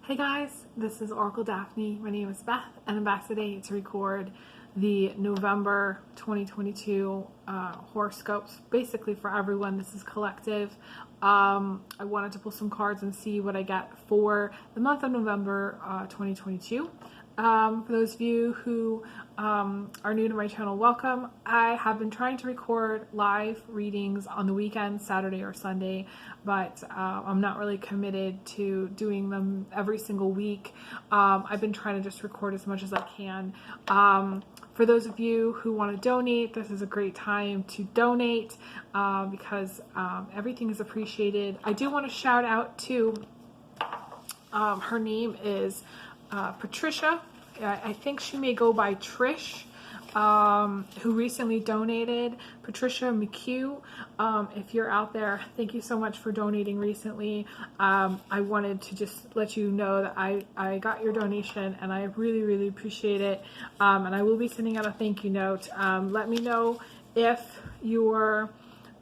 Hey guys, this is Oracle Daphne. My name is Beth, and I'm back today to record the November 2022 horoscopes, basically for everyone. This is collective. I wanted to pull some cards and see what I get for the month of November 2022. For those of you who are new to my channel, welcome. I have been trying to record live readings on the weekend, Saturday or Sunday, but I'm not really committed to doing them every single week. I've been trying to just record as much as I can. For those of you who want to donate, this is a great time to donate because everything is appreciated. I do want to shout out to, her name is Patricia. I think she may go by Trish, who recently donated. Patricia McHugh, if you're out there, thank you so much for donating recently. I wanted to just let you know that I got your donation and I really appreciate it. And I will be sending out a thank you note. Let me know if your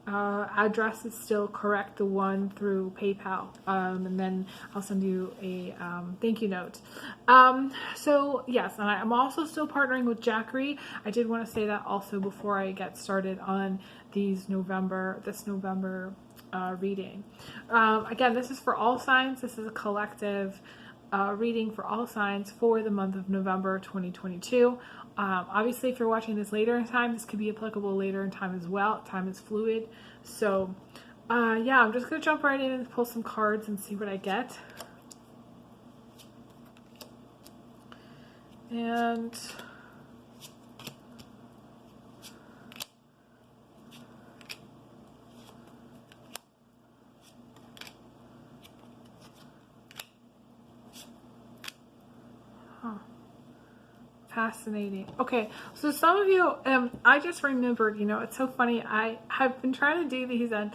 address is still correct, the one through PayPal, and then I'll send you a thank you note. So yes, and I'm also still partnering with Jackery. I did want to say that also before I get started on this November reading. Again, this is for all signs. This is a collective reading for all signs for the month of November 2022. Obviously, if you're watching this later in time, this could be applicable later in time as well. Time is fluid. So, yeah, I'm just going to jump right in and pull some cards and see what I get. And fascinating. Okay, so some of you, I just remembered, it's so funny. I have been trying to do these, and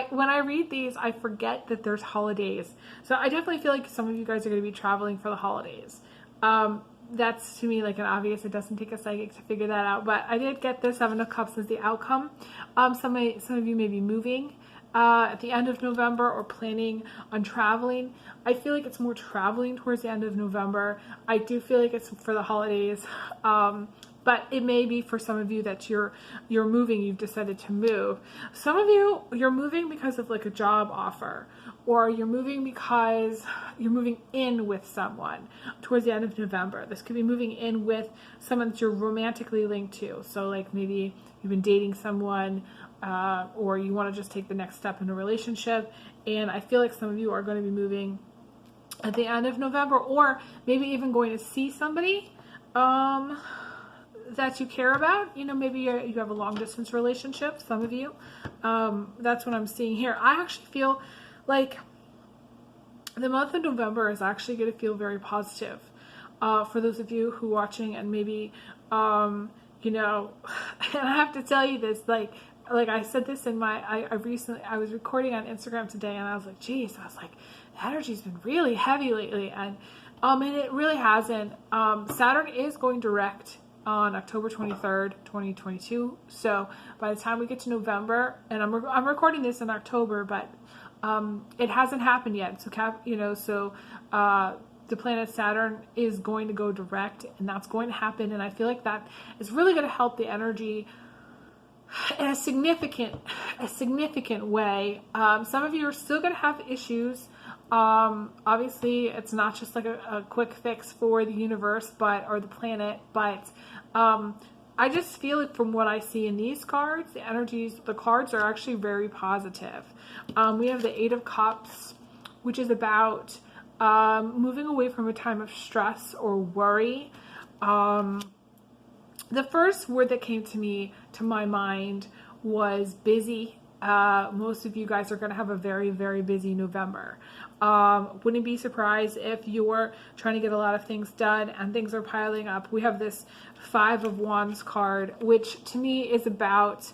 when I read these, I forget that there's holidays. So I definitely feel like some of you guys are going to be traveling for the holidays. That's to me like an obvious. It doesn't take a psychic to figure that out. But I did get the Seven of Cups as the outcome. Some of you may be moving at the end of November or planning on traveling. I feel like it's more traveling towards the end of November. I do feel like it's for the holidays, but it may be for some of you that you're moving. You've decided to move. Some of you, you're moving because of like a job offer, or you're moving because you're moving in with someone towards the end of November. This could be moving in with someone that you're romantically linked to. So like maybe you've been dating someone, or you want to just take the next step in a relationship. And I feel like some of you are going to be moving at the end of November, or maybe even going to see somebody that you care about. Maybe you have a long distance relationship, some of you. That's what I'm seeing here. I actually feel like the month of November is actually going to feel very positive for those of you who are watching, and maybe, and I have to tell you this, like I said this in I was recording on Instagram today, and I was like, geez, the energy's been really heavy lately, and it really hasn't. Saturn is going direct on October 23rd, 2022. So by the time we get to November, and I'm recording this in October, but it hasn't happened yet. So the planet Saturn is going to go direct, and that's going to happen. And I feel like that is really going to help the energy in a significant way. Some of you are still going to have issues. Obviously, it's not just like a quick fix for the universe, or the planet, but I just feel it from what I see in these cards. The cards are actually very positive. We have the Eight of Cups, which is about moving away from a time of stress or worry. The first word that came to my mind was busy. Most of you guys are going to have a very busy November. Wouldn't be surprised if you're trying to get a lot of things done and things are piling up. We have this Five of Wands card, which to me is about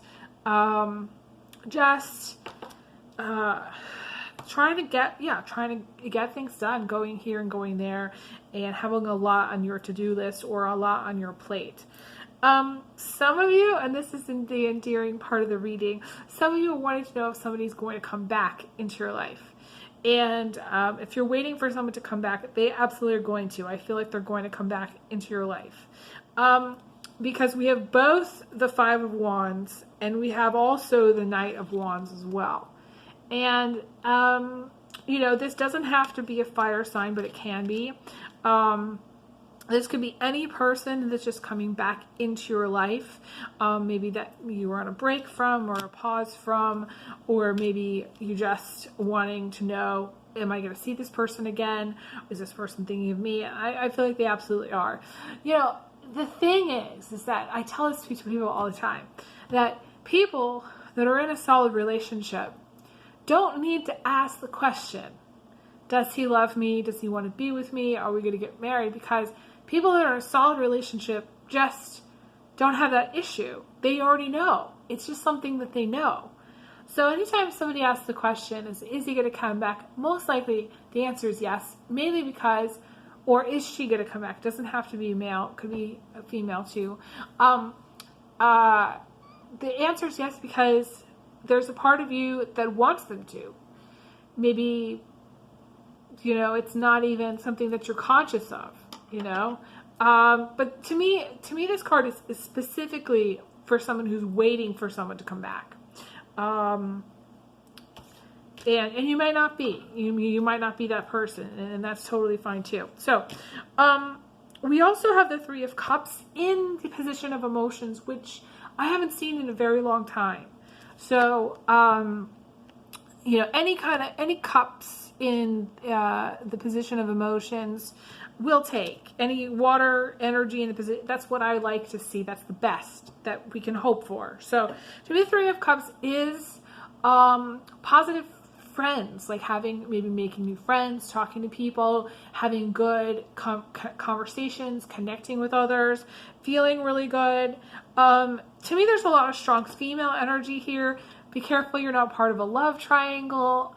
just trying to get things done, going here and going there, and having a lot on your to-do list or a lot on your plate. Some of you, and this is in the endearing part of the reading, some of you are wanting to know if somebody's going to come back into your life. And if you're waiting for someone to come back, they absolutely are going to. I feel like they're going to come back into your life. Because we have both the Five of Wands and we have also the Knight of Wands as well. And, you know, this doesn't have to be a fire sign, but it can be. This could be any person that's just coming back into your life. Maybe that you were on a break from or a pause from, or maybe you just wanting to know, am I going to see this person again? Is this person thinking of me? I feel like they absolutely are. You know, the thing is that I tell this to people all the time, that people that are in a solid relationship don't need to ask the question, does he love me? Does he want to be with me? Are we going to get married? Because people that are in a solid relationship just don't have that issue. They already know. It's just something that they know. So anytime somebody asks the question, is he going to come back? Most likely the answer is yes, mainly because, or is she going to come back? It doesn't have to be male. It could be a female too. The answer is yes, because there's a part of you that wants them to. Maybe, you know, it's not even something that you're conscious of, you know. But to me, this card is specifically for someone who's waiting for someone to come back. And you might not be. You might not be that person, and that's totally fine too. So, we also have the Three of Cups in the position of emotions, which I haven't seen in a very long time. So, you know, any cups in the position of emotions will take. Any water energy in the position, that's what I like to see. That's the best that we can hope for. So to me, the Three of Cups is positive friends, like maybe making new friends, talking to people, having good conversations, connecting with others, feeling really good. To me, there's a lot of strong female energy here. Be careful you're not part of a love triangle.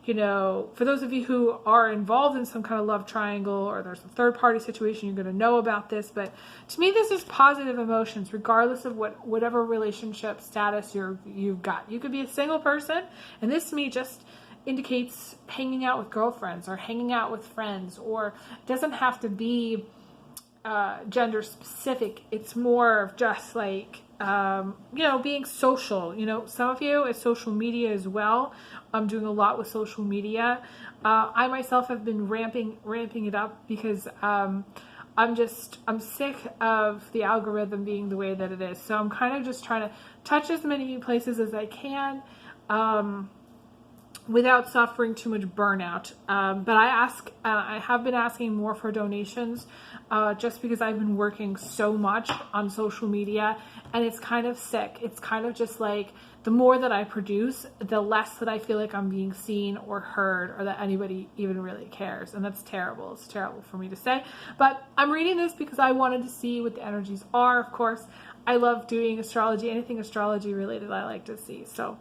You know, for those of you who are involved in some kind of love triangle, or there's a third party situation, you're going to know about this. But to me, this is positive emotions, regardless of whatever relationship status you've got. You could be a single person, and this to me just indicates hanging out with girlfriends or hanging out with friends, or it doesn't have to be gender specific. It's more of just like, you know, being social. You know, some of you is social media as well. I'm doing a lot with social media. I myself have been ramping it up because I'm sick of the algorithm being the way that it is. So I'm kind of just trying to touch as many places as I can, without suffering too much burnout. But I have been asking more for donations, just because I've been working so much on social media, and it's kind of sick. It's kind of just like, the more that I produce, the less that I feel like I'm being seen or heard, or that anybody even really cares. And that's terrible. It's terrible for me to say, but I'm reading this because I wanted to see what the energies are. Of course, I love doing astrology. Anything astrology related, I like to see. So,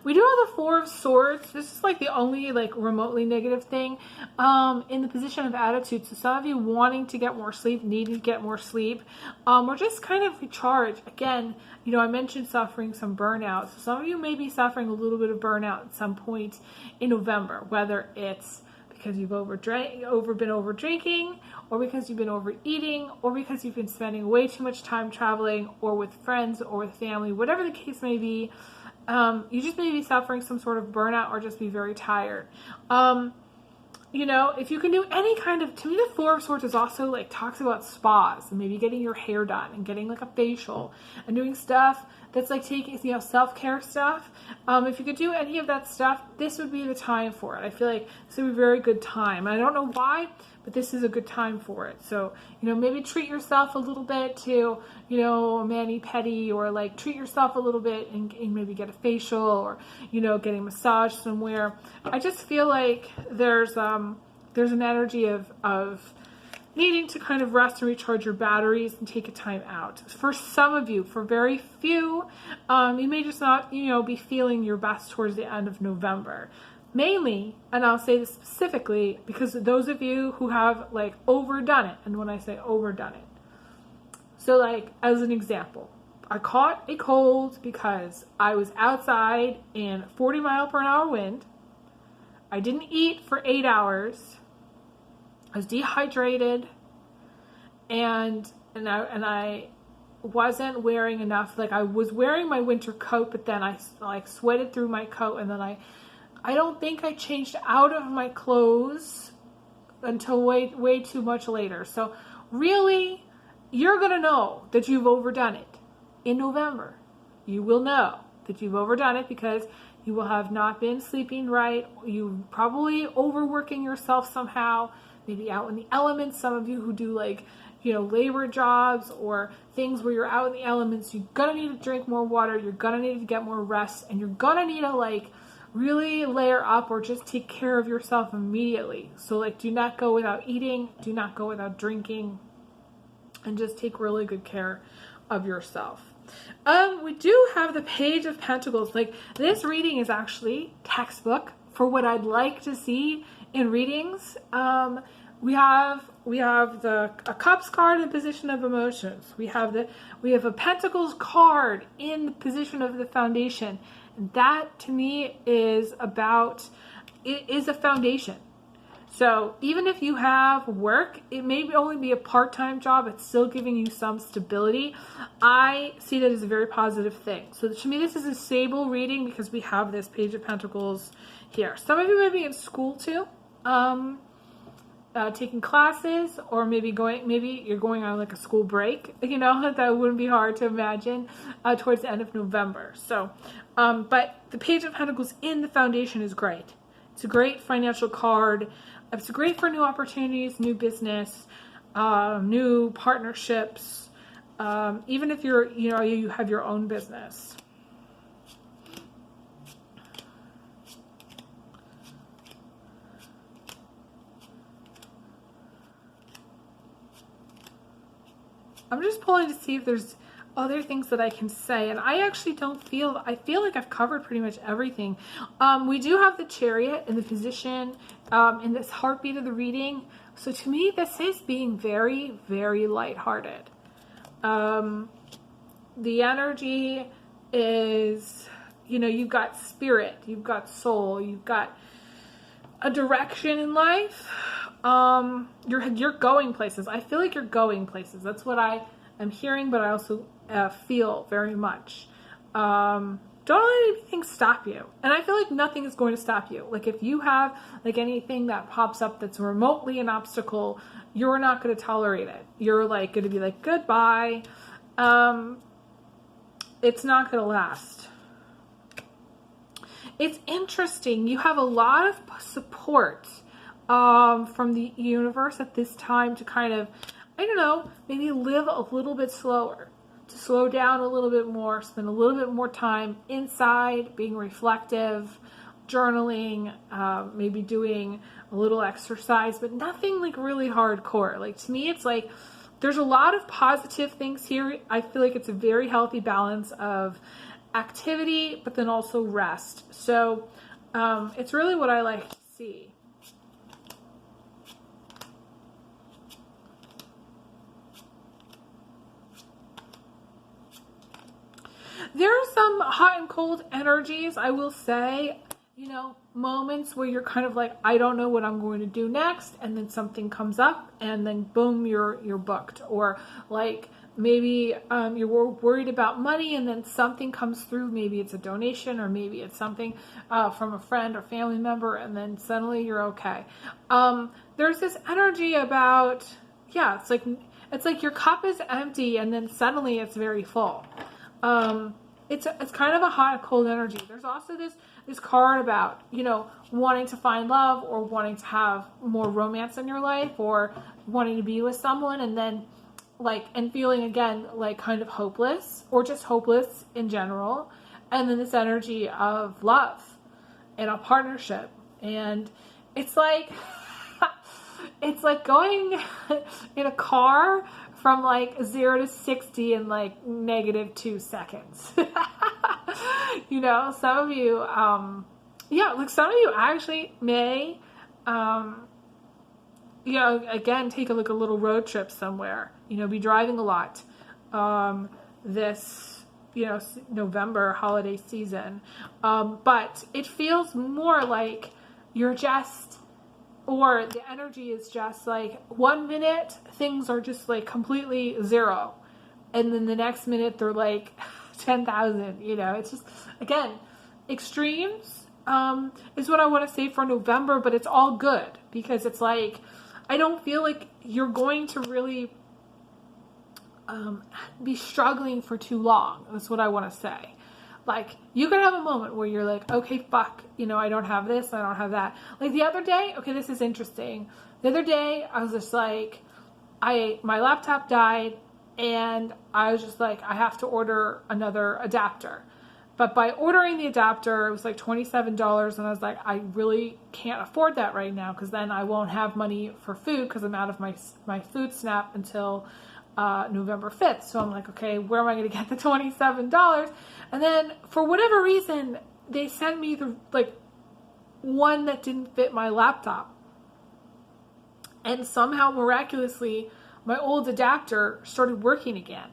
we do have the Four of Swords. This is like the only like remotely negative thing in the position of attitude. So some of you wanting to get more sleep, needing to get more sleep, or just kind of recharge. Again, you know, I mentioned suffering some burnout. So some of you may be suffering a little bit of burnout at some point in November, whether it's because you've been over drinking, or because you've been overeating, or because you've been spending way too much time traveling, or with friends, or with family, whatever the case may be. You just may be suffering some sort of burnout, or just be very tired. You know, if you can do any kind of, to me, the Four of Swords is also like, talks about spas and maybe getting your hair done and getting like a facial and doing stuff that's like taking, you know, self-care stuff. If you could do any of that stuff, this would be the time for it. I feel like this would be a very good time. I don't know why, but this is a good time for it. So, you know, maybe treat yourself a little bit to, you know, a mani-pedi, or like treat yourself a little bit and maybe get a facial, or, you know, getting a massage somewhere. I just feel like there's an energy of needing to kind of rest and recharge your batteries and take a time out. For some of you, for very few, you may just not, you know, be feeling your best towards the end of November. Mainly, and I'll say this specifically, because those of you who have like overdone it, and when I say overdone it, so like as an example, I caught a cold because I was outside in 40-mile-per-hour wind. I didn't eat for 8 hours. I was dehydrated, and I wasn't wearing enough. Like, I was wearing my winter coat, but then I like sweated through my coat, and then I don't think I changed out of my clothes until way too much later. So really, you're gonna know that you've overdone it in November. You will know that you've overdone it because you will have not been sleeping right. You probably overworking yourself somehow, maybe out in the elements. Some of you who do like, labor jobs or things where you're out in the elements, you're gonna need to drink more water. You're gonna need to get more rest, and you're gonna need to like really layer up or just take care of yourself immediately. So like, do not go without eating, do not go without drinking, and just take really good care of yourself. We do have the Page of Pentacles. Like, this reading is actually textbook for what I'd like to see in readings. We have a Cups card in position of emotions. We have a Pentacles card in the position of the foundation. That to me is a foundation. So even if you have work, it may only be a part-time job, it's still giving you some stability. I see that as a very positive thing. So to me, this is a stable reading because we have this Page of Pentacles here. Some of you may be in school too, taking classes, or maybe you're going on like a school break. That wouldn't be hard to imagine towards the end of November. So, but the Page of Pentacles in the foundation is great. It's a great financial card. It's great for new opportunities, new business, new partnerships, even if you have your own business. I'm just pulling to see if there's other things that I can say, and I actually I feel like I've covered pretty much everything. We do have the Chariot in the position in this heartbeat of the reading. So to me, this is being very, very lighthearted. The energy is, you've got spirit, you've got soul, you've got a direction in life. You're going places. I feel like you're going places. That's what I am hearing, but I also feel very much. Don't let anything stop you. And I feel like nothing is going to stop you. Like, if you have like anything that pops up that's remotely an obstacle, you're not going to tolerate it. You're like going to be like, goodbye. It's not going to last. It's interesting. You have a lot of support from the universe at this time to kind of, maybe live a little bit slower, to slow down a little bit more, spend a little bit more time inside, being reflective, journaling, maybe doing a little exercise, but nothing like really hardcore. Like, to me, it's like there's a lot of positive things here. I feel like it's a very healthy balance of activity, but then also rest. So it's really what I like to see. There are some hot and cold energies, I will say, moments where you're kind of like, I don't know what I'm going to do next, and then something comes up, and then boom, you're booked. Or like, maybe you're worried about money, and then something comes through. Maybe it's a donation, or maybe it's something from a friend or family member, and then suddenly you're okay. There's this energy about, it's like your cup is empty, and then suddenly it's very full. It's kind of a hot and cold energy. There's also this card about, wanting to find love, or wanting to have more romance in your life, or wanting to be with someone, and then and feeling again like kind of hopeless, or just hopeless in general. And then this energy of love and a partnership. And it's like it's like going in a car from like 0 to 60 in like -2 seconds. Some of you, some of you actually may, again, take a little road trip somewhere, be driving a lot. This November holiday season. But it feels more like you're just, or the energy is just like 1 minute things are just like completely zero, and then the next minute they're like 10,000. It's just, again, extremes is what I want to say for November, but it's all good because it's like I don't feel like you're going to really be struggling for too long. That's what I want to say. Like, you can have a moment where you're like, okay, fuck, I don't have this, I don't have that. Like the other day, okay, this is interesting. The other day, I was just like, my laptop died, and I was just like, I have to order another adapter. But by ordering the adapter, it was like $27, and I was like, I really can't afford that right now, because then I won't have money for food, because I'm out of my food SNAP until November 5th. So I'm like, okay, where am I going to get the $27? And then for whatever reason, they sent me the one that didn't fit my laptop. And somehow miraculously, my old adapter started working again.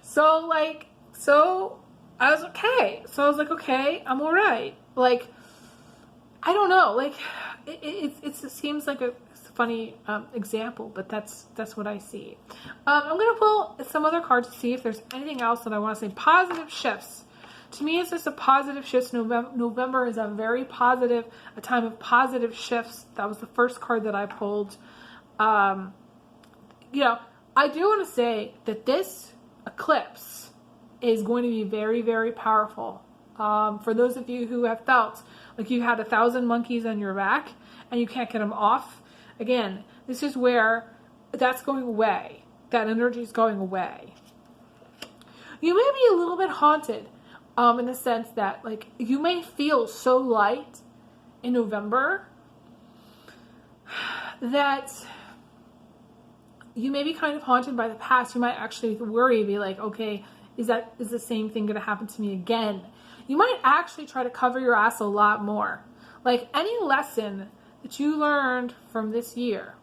So I was okay. So I was like, okay, I'm all right. Like, I don't know. Like, it seems like a funny example, but that's what I see. I'm going to pull some other cards to see if there's anything else that I want to say. Positive shifts. To me, it's just a positive shift. November is a very positive, a time of positive shifts. That was the first card that I pulled. I do want to say that this eclipse is going to be very, very powerful. For those of you who have felt like you had 1,000 monkeys on your back and you can't get them off, again, this is where that's going away. That energy is going away. You may be a little bit haunted in the sense that, like, you may feel so light in November that you may be kind of haunted by the past. You might actually worry, be like, okay, is the same thing going to happen to me again? You might actually try to cover your ass a lot more. Like, any lesson that you learned from this year,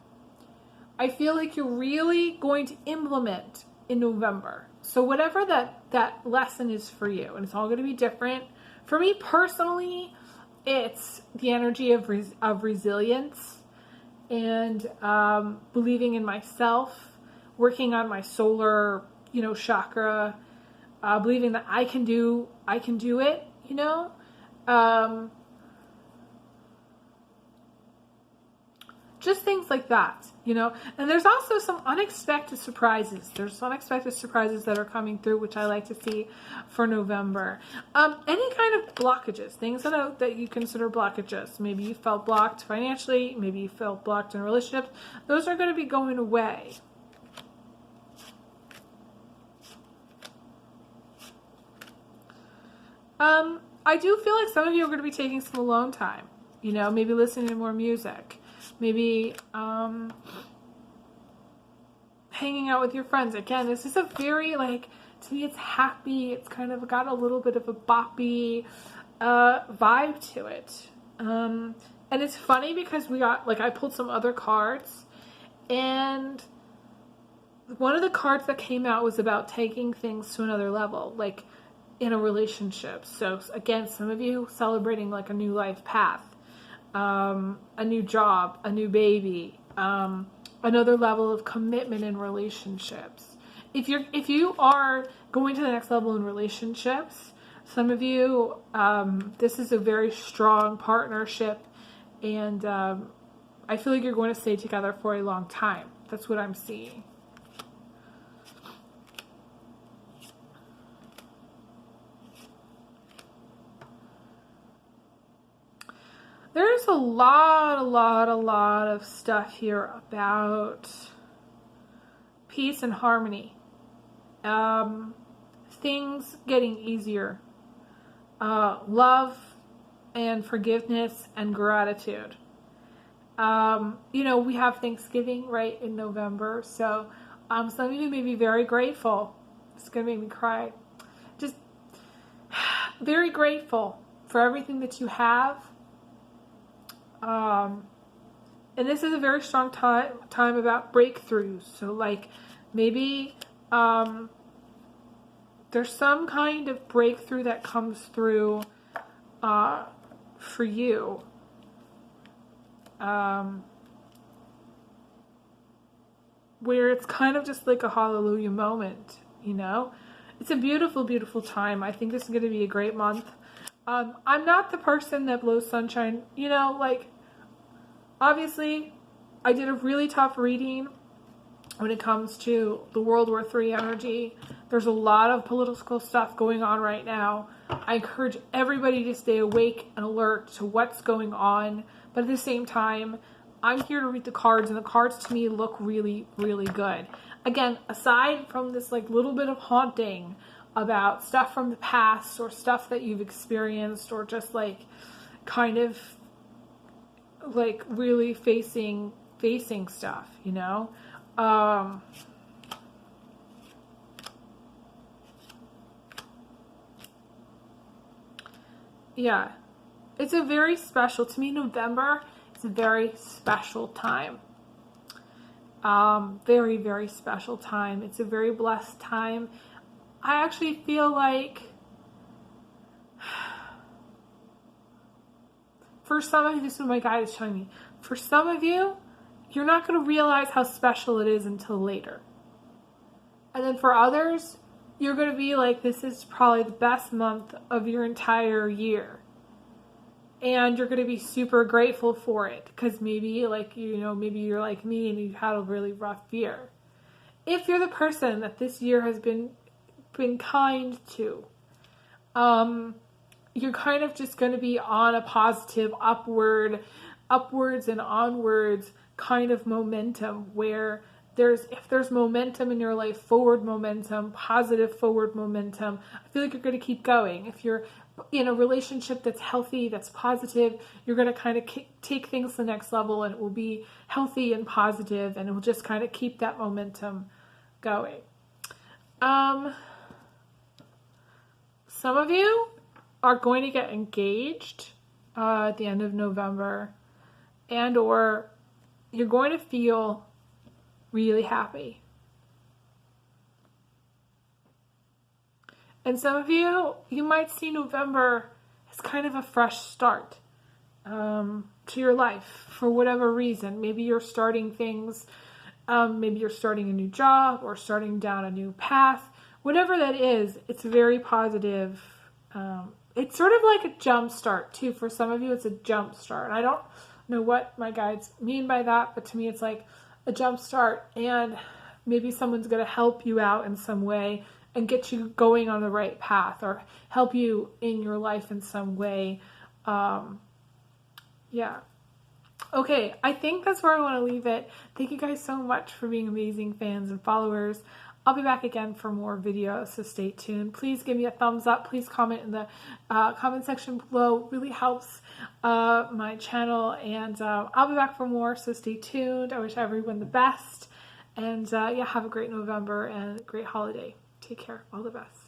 I feel like you're really going to implement in November. So whatever that lesson is for you, and it's all going to be different. For me personally, it's the energy of resilience and believing in myself, working on my solar, chakra, believing that I can do it, just things like that, and there's also some unexpected surprises. There's unexpected surprises that are coming through, which I like to see for November. Any kind of blockages, things that you consider blockages. Maybe you felt blocked financially, maybe you felt blocked in relationships. Those are going to be going away. I do feel like some of you are going to be taking some alone time, maybe listening to more music. Maybe hanging out with your friends. Again, this is a very, to me, it's happy. It's kind of got a little bit of a boppy vibe to it. And it's funny because I pulled some other cards, and one of the cards that came out was about taking things to another level, like in a relationship. So again, some of you celebrating like a new life path. A new job, a new baby, another level of commitment in relationships. If you are going to the next level in relationships, some of you, this is a very strong partnership, and I feel like you're going to stay together for a long time. That's what I'm seeing. There's a lot of stuff here about peace and harmony. Things getting easier. Love and forgiveness and gratitude. We have Thanksgiving, right, in November. So some of you may be very grateful. It's going to make me cry. Just very grateful for everything that you have. And this is a very strong time about breakthroughs. So maybe there's some kind of breakthrough that comes through for you. Where it's kind of just like a hallelujah moment, you know? It's a beautiful, beautiful time. I think this is going to be a great month. I'm not the person that blows sunshine, you know, like, obviously, I did a really tough reading when it comes to the World War III energy. There's a lot of political stuff going on right now. I encourage everybody to stay awake and alert to what's going on. But at the same time, I'm here to read the cards, and the cards to me look really, really good. Again, aside from this like little bit of haunting about stuff from the past or stuff that you've experienced, or just like kind of like really facing stuff, you know? Yeah, it's a very special, to me, November is a very special time. Very, very special time. It's a very blessed time. I actually feel like for some of you, this is what my guide is showing me. For some of you, you're not going to realize how special it is until later. And then for others, you're going to be like, this is probably the best month of your entire year. And you're going to be super grateful for it because maybe, like, you know, maybe you're like me and you've had a really rough year. If you're the person that this year has been kind to, you're kind of just going to be on a positive upwards and onwards kind of momentum, where if there's momentum in your life, forward momentum, positive forward momentum, I feel like you're going to keep going. If you're in a relationship that's healthy, that's positive, you're going to kind of take things to the next level, and it will be healthy and positive, and it will just kind of keep that momentum going. Some of you are going to get engaged at the end of November, and or you're going to feel really happy. And some of you might see November as kind of a fresh start to your life for whatever reason. Maybe you're starting things, maybe you're starting a new job or starting down a new path. Whatever that is, it's very positive. It's sort of like a jump start too. For some of you, it's a jump start. I don't know what my guides mean by that, but to me it's like a jump start, and maybe someone's going to help you out in some way and get you going on the right path, or help you in your life in some way. Yeah. Okay, I think that's where I want to leave it. Thank you guys so much for being amazing fans and followers. I'll be back again for more videos, so stay tuned. Please give me a thumbs up. Please comment in the comment section below. It really helps my channel, and I'll be back for more, so stay tuned. I wish everyone the best, and yeah, have a great November and a great holiday. Take care. All the best.